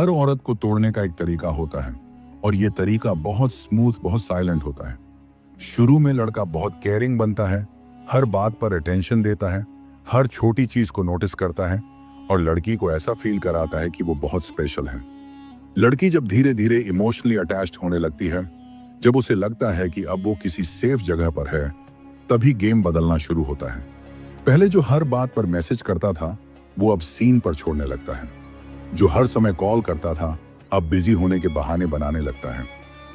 हर औरत को तोड़ने का एक तरीका होता है और ये तरीका बहुत स्मूथ, बहुत साइलेंट होता है। शुरू में लड़का बहुत केयरिंग बनता है, हर बात पर अटेंशन देता है, हर छोटी चीज को नोटिस करता है और लड़की को ऐसा फील कराता है कि वो बहुत स्पेशल है। लड़की जब धीरे धीरे इमोशनली अटैच्ड होने लगती है, जब उसे लगता है कि अब वो किसी सेफ जगह पर है, तभी गेम बदलना शुरू होता है। पहले जो हर बात पर मैसेज करता था, वो अब सीन पर छोड़ने लगता है। जो हर समय कॉल करता था, अब बिजी होने के बहाने बनाने लगता है।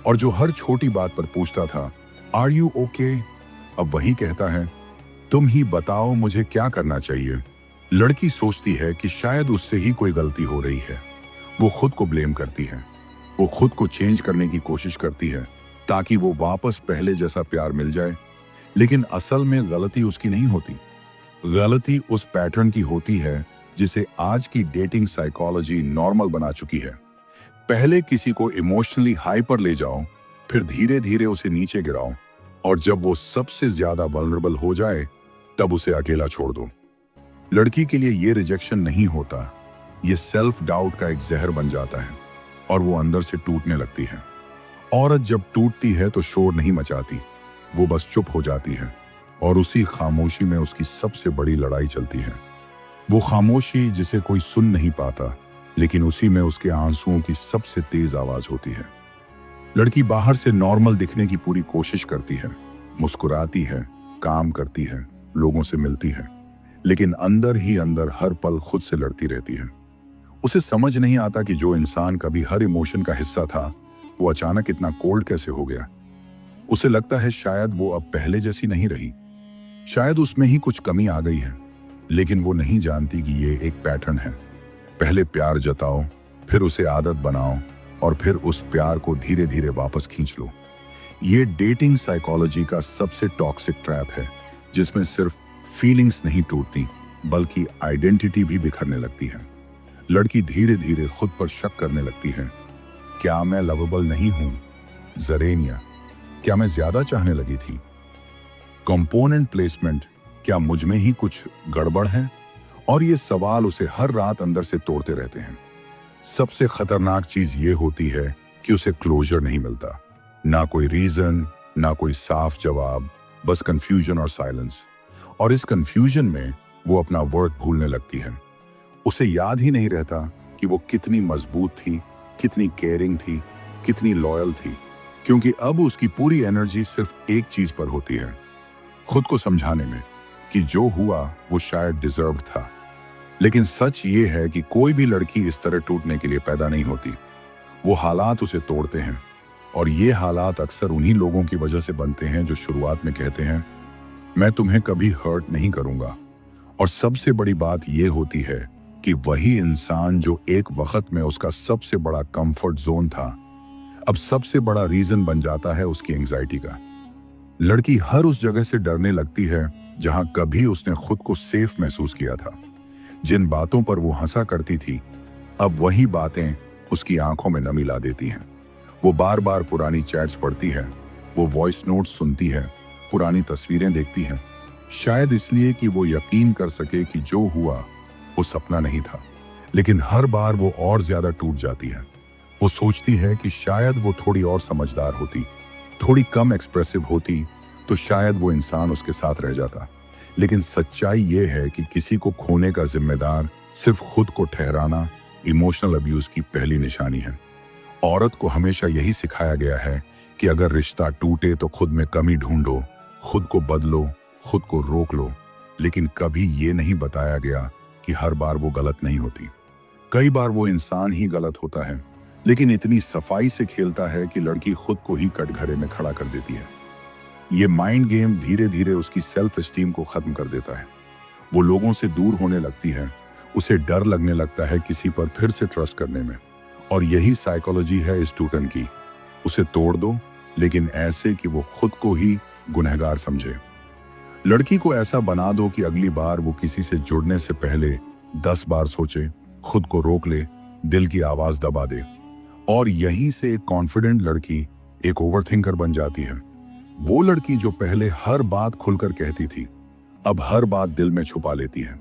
और जो हर छोटी बात पर पूछता था, आर यू ओके, अब वही कहता है, तुम ही बताओ मुझे क्या करना चाहिए। लड़की सोचती है कि शायद उससे ही कोई गलती हो रही है। वो खुद को ब्लेम करती है, वो खुद को चेंज करने की कोशिश करती है ताकि वो वापस पहले जैसा प्यार मिल जाए। लेकिन असल में गलती उसकी नहीं होती, गलती उस पैटर्न की होती है जिसे आज की डेटिंग साइकोलॉजी नॉर्मल बना चुकी है। पहले किसी को इमोशनली हाई पर ले जाओ, फिर धीरे धीरे उसे नीचे गिराओ और जब वो सबसे ज्यादा वल्नरेबल हो जाए, तब उसे अकेला छोड़ दो। लड़की के लिए ये रिजेक्शन नहीं होता, ये सेल्फ डाउट का एक जहर बन जाता है और वो अंदर से टूटने लगती है। औरत जब टूटती है तो शोर नहीं मचाती, वो बस चुप हो जाती है और उसी खामोशी में उसकी सबसे बड़ी लड़ाई चलती है। वो खामोशी जिसे कोई सुन नहीं पाता, लेकिन उसी में उसके आंसुओं की सबसे तेज आवाज होती है। लड़की बाहर से नॉर्मल दिखने की पूरी कोशिश करती है, मुस्कुराती है, काम करती है, लोगों से मिलती है, लेकिन अंदर ही अंदर हर पल खुद से लड़ती रहती है। उसे समझ नहीं आता कि जो इंसान कभी हर इमोशन का हिस्सा था, वो अचानक इतना कोल्ड कैसे हो गया। उसे लगता है शायद वो अब पहले जैसी नहीं रही, शायद उसमें ही कुछ कमी आ गई है। लेकिन वो नहीं जानती कि ये एक पैटर्न है। पहले प्यार जताओ, फिर उसे आदत बनाओ और फिर उस प्यार को धीरे धीरे वापस खींच लो। ये डेटिंग साइकोलॉजी का सबसे टॉक्सिक ट्रैप है, जिसमें सिर्फ फीलिंग्स नहीं टूटती बल्कि आइडेंटिटी भी बिखरने लगती है। लड़की धीरे धीरे खुद पर शक करने लगती है। क्या मैं लवेबल नहीं हूं? जरेनिया, क्या मैं ज्यादा चाहने लगी थी? कंपोनेंट प्लेसमेंट, क्या मुझ में ही कुछ गड़बड़ है? और ये सवाल उसे हर रात अंदर से तोड़ते रहते हैं। सबसे खतरनाक चीज ये होती है कि उसे क्लोजर नहीं मिलता, ना कोई रीजन, ना कोई साफ जवाब, बस कंफ्यूजन और साइलेंस। और इस कंफ्यूजन में वो अपना वर्थ भूलने लगती है। उसे याद ही नहीं रहता कि वो कितनी मजबूत थी, कितनी केयरिंग थी, कितनी लॉयल थी, क्योंकि अब उसकी पूरी एनर्जी सिर्फ एक चीज पर होती है, खुद को समझाने में कि जो हुआ वो शायद डिजर्व्ड था। लेकिन सच ये है कि कोई भी लड़की इस तरह टूटने के लिए पैदा नहीं होती। वो हालात उसे तोड़ते हैं और ये हालात अक्सर उन्हीं लोगों की वजह से बनते हैं जो शुरुआत में कहते हैं, मैं तुम्हें कभी हर्ट नहीं करूंगा। और सबसे बड़ी बात यह होती है कि वही इंसान जो एक वक्त में उसका सबसे बड़ा कंफर्ट जोन था, अब सबसे बड़ा रीजन बन जाता है उसकी एंजाइटी का। लड़की हर उस जगह से डरने लगती है जहां कभी उसने खुद को सेफ महसूस किया था। जिन बातों पर वो हंसा करती थी, अब वही बातें उसकी आंखों में नमी ला देती हैं। वो बार बार पुरानी चैट्स पढ़ती है, वो वॉइस नोट्स सुनती है, पुरानी तस्वीरें देखती है, शायद इसलिए कि वो यकीन कर सके कि जो हुआ वो सपना नहीं था। लेकिन हर बार वो और ज्यादा टूट जाती है। वो सोचती है कि शायद वो थोड़ी और समझदार होती, थोड़ी कम एक्सप्रेसिव होती, तो शायद वो इंसान उसके साथ रह जाता। लेकिन सच्चाई ये है कि किसी को खोने का जिम्मेदार सिर्फ खुद को ठहराना इमोशनल अब्यूज की पहली निशानी है। औरत को हमेशा यही सिखाया गया है कि अगर रिश्ता टूटे तो खुद में कमी ढूंढो, खुद को बदलो, खुद को रोक लो। लेकिन कभी ये नहीं बताया गया कि हर बार वो गलत नहीं होती। कई बार वो इंसान ही गलत होता है, लेकिन इतनी सफाई से खेलता है कि लड़की खुद को ही कटघरे में खड़ा कर देती है। ये माइंड गेम धीरे धीरे उसकी सेल्फ एस्टीम को खत्म कर देता है। वो लोगों से दूर होने लगती है, उसे डर लगने लगता है किसी पर फिर से ट्रस्ट करने में। और यही साइकोलॉजी है इस टूटन की। उसे तोड़ दो, लेकिन ऐसे कि वो खुद को ही गुनहगार समझे। लड़की को ऐसा बना दो कि अगली बार वो किसी से जुड़ने से पहले 10 बार सोचे, खुद को रोक ले, दिल की आवाज दबा दे। और यहीं से एक कॉन्फिडेंट लड़की एक ओवरथिंकर बन जाती है। वो लड़की जो पहले हर बात खुलकर कहती थी, अब हर बात दिल में छुपा लेती है।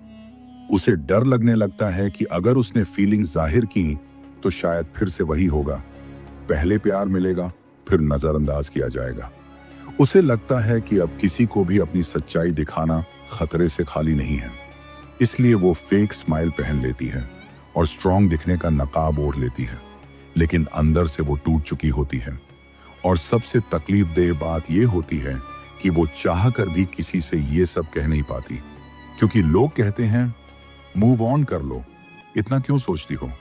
उसे डर लगने लगता है कि अगर उसने फीलिंग्स जाहिर की तो शायद फिर से वही होगा। पहले प्यार मिलेगा, फिर नजरअंदाज किया जाएगा। उसे लगता है कि अब किसी को भी अपनी सच्चाई दिखाना खतरे से खाली नहीं है, इसलिए वो फेक स्माइल पहन लेती है और स्ट्रॉन्ग दिखने का नकाब ओढ़ लेती है, लेकिन अंदर से वो टूट चुकी होती है। और सबसे तकलीफदेह बात यह होती है कि वो चाह कर भी किसी से ये सब कह नहीं पाती, क्योंकि लोग कहते हैं मूव ऑन कर लो, इतना क्यों सोचती हो,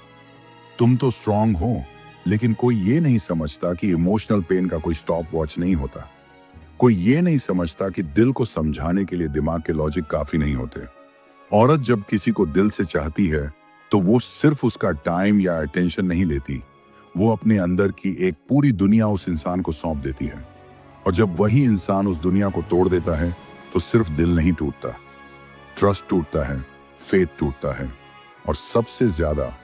तुम तो स्ट्रांग हो। लेकिन कोई ये नहीं समझता कि इमोशनल पेन का कोई स्टॉप वॉच नहीं होता। कोई ये नहीं समझता कि दिल को समझाने के लिए दिमाग के लॉजिक काफी नहीं होते। औरत जब किसी को दिल से चाहती है तो वो सिर्फ उसका टाइम या अटेंशन नहीं लेती, वो अपने अंदर की एक पूरी दुनिया उस इंसान को सौंप देती है। और जब वही इंसान उस दुनिया को तोड़ देता है तो सिर्फ दिल नहीं टूटता, ट्रस्ट टूटता है, फेथ टूटता है, और सबसे ज्यादा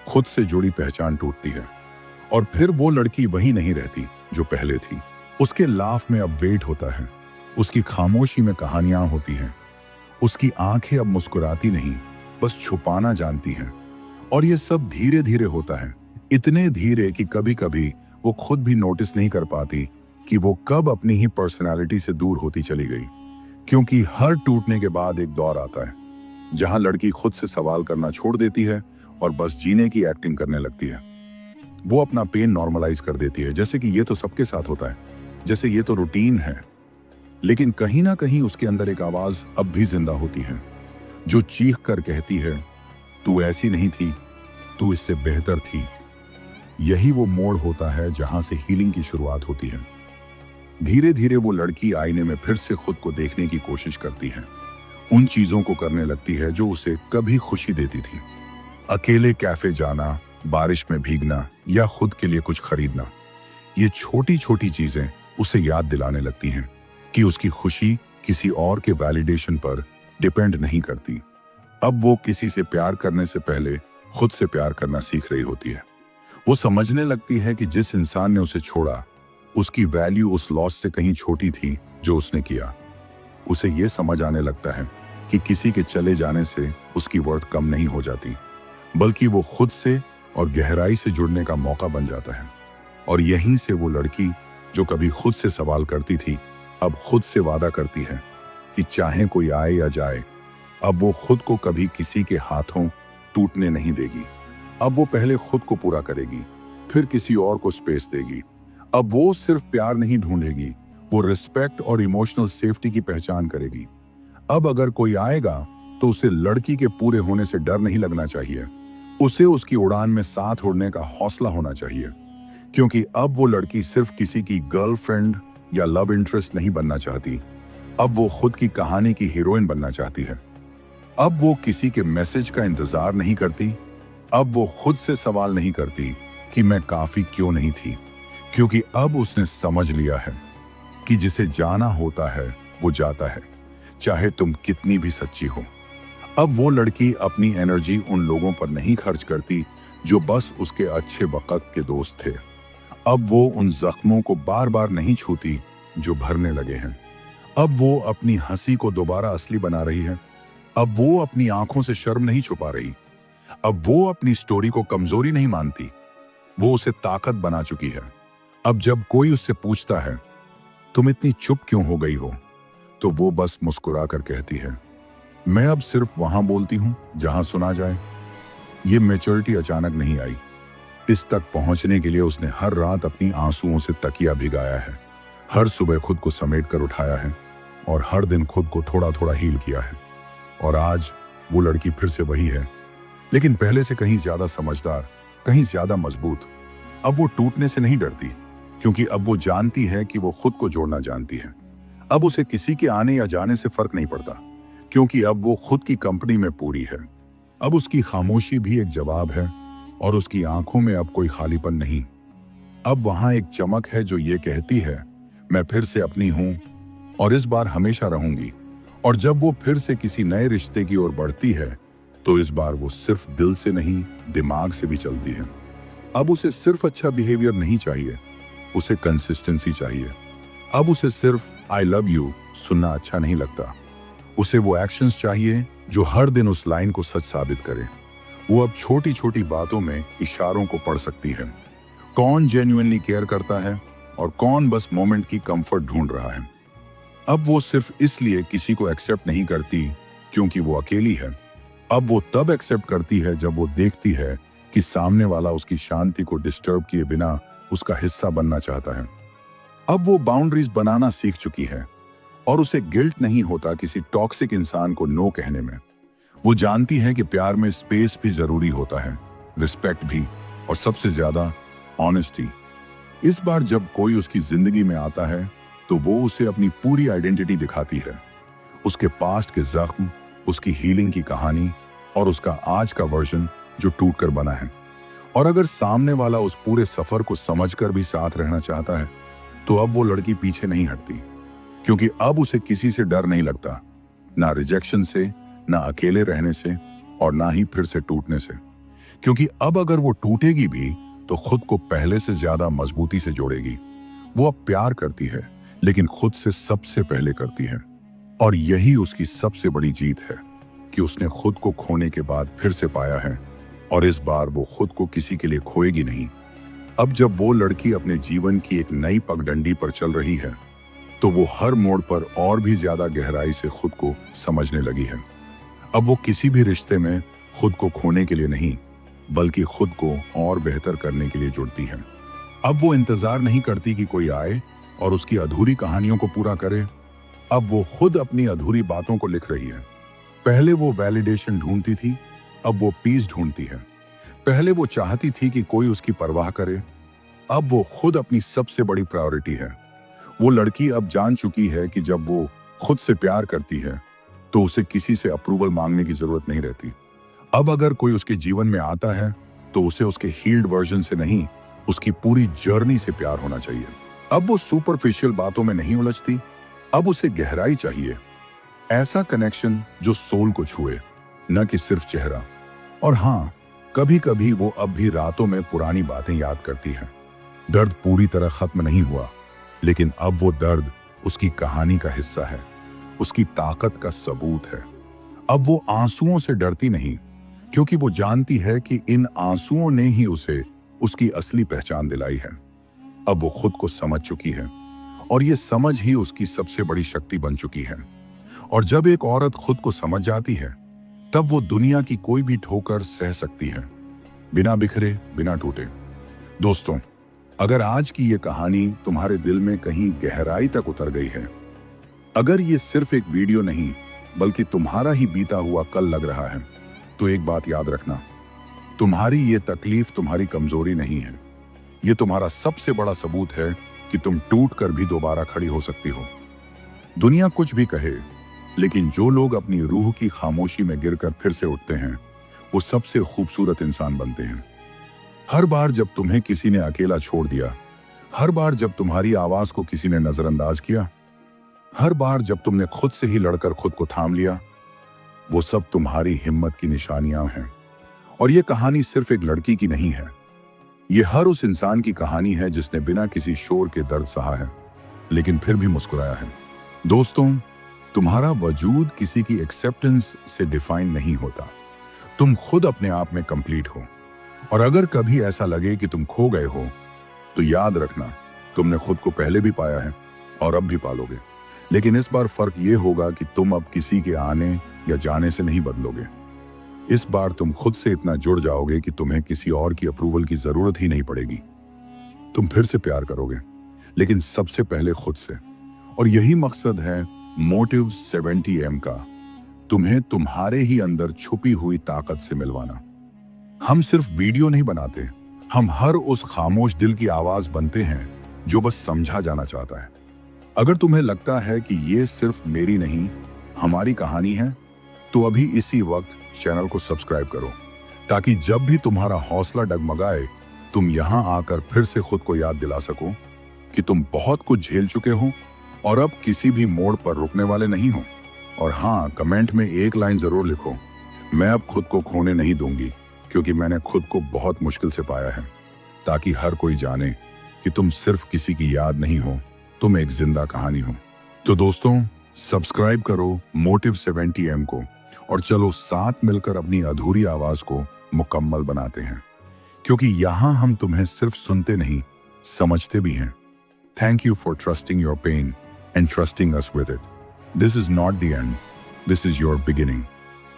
खुद से जुड़ी पहचान टूटती है। और फिर वो लड़की वही नहीं रहती जो पहले थी। उसके लाफ में अब वेट होता है, उसकी खामोशी में कहानियां होती हैं, उसकी आंखें अब मुस्कुराती नहीं, बस छुपाना जानती हैं। और ये सब धीरे धीरे होता है, इतने धीरे कि कभी कभी वो खुद भी नोटिस नहीं कर पाती कि वो कब अपनी ही पर्सनालिटी से दूर होती चली गई। क्योंकि हर टूटने के बाद एक दौर आता है जहां लड़की खुद से सवाल करना छोड़ देती है और बस जीने की एक्टिंग करने लगती है। वो अपना पेन नॉर्मलाइज कर देती है, जैसे कि ये तो सबके साथ होता है, जैसे ये तो रूटीन है। लेकिन कहीं ना कहीं उसके अंदर एक आवाज अब भी जिंदा होती है, जो चीख कर कहती है तू ऐसी नहीं थी, तू इससे बेहतर थी। यही वो मोड़ होता है जहां से हीलिंग की शुरुआत होती है। धीरे धीरे वो लड़की आईने में फिर से खुद को देखने की कोशिश करती है, उन चीजों को करने लगती है जो उसे कभी खुशी देती थी। अकेले कैफे जाना, बारिश में भीगना या खुद के लिए कुछ खरीदना, ये छोटी छोटी चीजें उसे याद दिलाने लगती हैं कि उसकी खुशी किसी और के वैलिडेशन पर डिपेंड नहीं करती। अब वो किसी से प्यार करने से पहले खुद से प्यार करना सीख रही होती है। वो समझने लगती है कि जिस इंसान ने उसे छोड़ा, उसकी वैल्यू उस लॉस से कहीं छोटी थी जो उसने किया। उसे ये समझ आने लगता है कि किसी के चले जाने से उसकी वर्थ कम नहीं हो जाती, बल्कि वो खुद से और गहराई से जुड़ने का मौका बन जाता है। और यहीं से वो लड़की जो कभी खुद से सवाल करती थी, अब खुद से वादा करती है कि चाहे कोई आए या जाए, अब वो खुद को कभी किसी के हाथों टूटने नहीं देगी। अब वो पहले खुद को पूरा करेगी, फिर किसी और को स्पेस देगी। अब वो सिर्फ प्यार नहीं ढूंढेगी, वो रिस्पेक्ट और इमोशनल सेफ्टी की पहचान करेगी। अब अगर कोई आएगा तो उसे लड़की के पूरे होने से डर नहीं लगना चाहिए, उसे उसकी उड़ान में साथ उड़ने का हौसला होना चाहिए। क्योंकि अब वो लड़की सिर्फ किसी की गर्लफ्रेंड या लव इंटरेस्ट नहीं बनना चाहती, अब वो खुद की कहानी की हीरोइन बनना चाहती है। अब वो किसी के मैसेज का इंतजार नहीं करती, अब वो खुद से सवाल नहीं करती कि मैं काफी क्यों नहीं थी, क्योंकि अब उसने समझ लिया है कि जिसे जाना होता है वो जाता है, चाहे तुम कितनी भी सच्ची हो। अब वो लड़की अपनी एनर्जी उन लोगों पर नहीं खर्च करती जो बस उसके अच्छे वक्त के दोस्त थे। अब वो उन जख्मों को बार बार नहीं छूती जो भरने लगे हैं। अब वो अपनी हंसी को दोबारा असली बना रही है। अब वो अपनी आंखों से शर्म नहीं छुपा रही। अब वो अपनी स्टोरी को कमजोरी नहीं मानती, वो उसे ताकत बना चुकी है। अब जब कोई उससे पूछता है तुम इतनी चुप क्यों हो गई हो, तो वो बस मुस्कुरा कर कहती है मैं अब सिर्फ वहां बोलती हूं जहां सुना जाए। ये मैच्योरिटी अचानक नहीं आई, इस तक पहुंचने के लिए उसने हर रात अपनी आंसुओं से तकिया भिगाया है, हर सुबह खुद को समेट कर उठाया है और हर दिन खुद को थोड़ा थोड़ा हील किया है। और आज वो लड़की फिर से वही है, लेकिन पहले से कहीं ज्यादा समझदार, कहीं ज्यादा मजबूत। अब वो टूटने से नहीं डरती, क्योंकि अब वो जानती है कि वो खुद को जोड़ना जानती है। अब उसे किसी के आने या जाने से फर्क नहीं पड़ता, क्योंकि अब वो खुद की कंपनी में पूरी है। अब उसकी खामोशी भी एक जवाब है और उसकी आंखों में अब कोई खालीपन नहीं। अब वहां एक चमक है जो ये कहती है मैं फिर से अपनी हूं और इस बार हमेशा रहूंगी। और जब वो फिर से किसी नए रिश्ते की ओर बढ़ती है तो इस बार वो सिर्फ दिल से नहीं, दिमाग से भी चलती है। अब उसे सिर्फ अच्छा बिहेवियर नहीं चाहिए, उसे कंसिस्टेंसी चाहिए। अब उसे सिर्फ आई लव यू सुनना अच्छा नहीं लगता, उसे वो एक्शंस चाहिए जो हर दिन उस लाइन को सच साबित करे। वो अब छोटी छोटी बातों में इशारों को पढ़ सकती है। कौन जेन्युइनली केयर करता है और कौन बस मोमेंट की कंफर्ट ढूंढ रहा है। अब वो सिर्फ इसलिए किसी को एक्सेप्ट नहीं करती क्योंकि वो अकेली है। अब वो तब एक्सेप्ट करती है जब वो देखती है कि सामने वाला उसकी शांति को डिस्टर्ब किए बिना उसका हिस्सा बनना चाहता है। अब वो बाउंड्रीज बनाना सीख चुकी है और उसे गिल्ट नहीं होता किसी टॉक्सिक इंसान को नो कहने में। वो जानती है कि प्यार में स्पेस भी जरूरी होता है, रिस्पेक्ट भी, और सबसे ज्यादा ऑनेस्टी। इस बार जब कोई उसकी जिंदगी में आता है तो वो उसे अपनी पूरी आइडेंटिटी दिखाती है, उसके पास्ट के जख्म, उसकी हीलिंग की कहानी और उसका आज का वर्जन जो टूटकर बना है। और अगर सामने वाला उस पूरे सफर को समझकर भी साथ रहना चाहता है तो अब वो लड़की पीछे नहीं हटती, क्योंकि अब उसे किसी से डर नहीं लगता, ना रिजेक्शन से, ना अकेले रहने से, और ना ही फिर से टूटने से। क्योंकि अब अगर वो टूटेगी भी तो खुद को पहले से ज्यादा मजबूती से जोड़ेगी। वो अब प्यार करती है, लेकिन खुद से सबसे पहले करती है। और यही उसकी सबसे बड़ी जीत है कि उसने खुद को खोने के बाद फिर से पाया है, और इस बार वो खुद को किसी के लिए खोएगी नहीं। अब जब वो लड़की अपने जीवन की एक नई पगडंडी पर चल रही है तो वो हर मोड़ पर और भी ज्यादा गहराई से खुद को समझने लगी है। अब वो किसी भी रिश्ते में खुद को खोने के लिए नहीं, बल्कि खुद को और बेहतर करने के लिए जुड़ती है। अब वो इंतजार नहीं करती कि कोई आए और उसकी अधूरी कहानियों को पूरा करे। अब वो खुद अपनी अधूरी बातों को लिख रही है। पहले वो वैलिडेशन ढूंढती थी, अब वो पीस ढूंढती है। पहले वो चाहती थी कि कोई उसकी परवाह करे, अब वो खुद अपनी सबसे बड़ी प्रायोरिटी है। वो लड़की अब जान चुकी है कि जब वो खुद से प्यार करती है तो उसे किसी से अप्रूवल मांगने की जरूरत नहीं रहती। अब अगर कोई उसके जीवन में आता है तो उसे उसके हील्ड वर्जन से नहीं, उसकी पूरी जर्नी से प्यार होना चाहिए। अब वो सुपरफिशियल बातों में नहीं उलझती, अब उसे गहराई चाहिए, ऐसा कनेक्शन जो सोल को छुए, न कि सिर्फ चेहरा। और हाँ, कभी कभी वो अब भी रातों में पुरानी बातें याद करती है। दर्द पूरी तरह खत्म नहीं हुआ, लेकिन अब वो दर्द उसकी कहानी का हिस्सा है, उसकी ताकत का सबूत है। अब वो आंसुओं से डरती नहीं, क्योंकि वो जानती है कि इन आंसुओं ने ही उसे उसकी असली पहचान दिलाई है। अब वो खुद को समझ चुकी है और ये समझ ही उसकी सबसे बड़ी शक्ति बन चुकी है। और जब एक औरत खुद को समझ जाती है तब वो दुनिया की कोई भी ठोकर सह सकती है, बिना बिखरे, बिना टूटे। दोस्तों, अगर आज की ये कहानी तुम्हारे दिल में कहीं गहराई तक उतर गई है, अगर ये सिर्फ एक वीडियो नहीं बल्कि तुम्हारा ही बीता हुआ कल लग रहा है, तो एक बात याद रखना, तुम्हारी ये तकलीफ तुम्हारी कमजोरी नहीं है। ये तुम्हारा सबसे बड़ा सबूत है कि तुम टूट कर भी दोबारा खड़ी हो सकती हो। दुनिया कुछ भी कहे, लेकिन जो लोग अपनी रूह की खामोशी में गिरकर फिर से उठते हैं, वो सबसे खूबसूरत इंसान बनते हैं। हर बार जब तुम्हें किसी ने अकेला छोड़ दिया, हर बार जब तुम्हारी आवाज को किसी ने नजरअंदाज किया, हर बार जब तुमने खुद से ही लड़कर खुद को थाम लिया, वो सब तुम्हारी हिम्मत की निशानियां हैं। और ये कहानी सिर्फ एक लड़की की नहीं है, ये हर उस इंसान की कहानी है जिसने बिना किसी शोर के दर्द सहा है, लेकिन फिर भी मुस्कुराया है। दोस्तों, तुम्हारा वजूद किसी की एक्सेप्टेंस से डिफाइन नहीं होता। तुम खुद अपने आप में कंप्लीट हो। और अगर कभी ऐसा लगे कि तुम खो गए हो, तो याद रखना, तुमने खुद को पहले भी पाया है और अब भी पालोगे। लेकिन इस बार फर्क ये होगा कि तुम अब किसी के आने या जाने से नहीं बदलोगे। इस बार तुम खुद से इतना जुड़ जाओगे कि तुम्हें किसी और की अप्रूवल की जरूरत ही नहीं पड़ेगी। तुम फिर से प्यार करोगे, लेकिन सबसे पहले खुद से। और यही मकसद है मोटिव 70M का, तुम्हें तुम्हारे ही अंदर छुपी हुई ताकत से मिलवाना। हम सिर्फ वीडियो नहीं बनाते, हम हर उस खामोश दिल की आवाज बनते हैं जो बस समझा जाना चाहता है। अगर तुम्हें लगता है कि ये सिर्फ मेरी नहीं, हमारी कहानी है, तो अभी इसी वक्त चैनल को सब्सक्राइब करो, ताकि जब भी तुम्हारा हौसला डगमगाए, तुम यहां आकर फिर से खुद को याद दिला सको कि तुम बहुत कुछ झेल चुके हो और अब किसी भी मोड़ पर रुकने वाले नहीं हो। और हाँ, कमेंट में एक लाइन जरूर लिखो, मैं अब खुद को खोने नहीं दूंगी, क्योंकि मैंने खुद को बहुत मुश्किल से पाया है, ताकि हर कोई जाने कि तुम सिर्फ किसी की याद नहीं हो, तुम एक जिंदा कहानी हो। तो दोस्तों, सब्सक्राइब करो मोटिव 70M को और चलो साथ मिलकर अपनी अधूरी आवाज को मुकम्मल बनाते हैं, क्योंकि यहां हम तुम्हें सिर्फ सुनते नहीं, समझते भी हैं। Thank you for trusting your pen and trusting us with it. This is not the end, this is your beginning.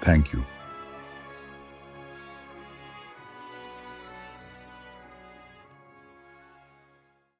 Thank you.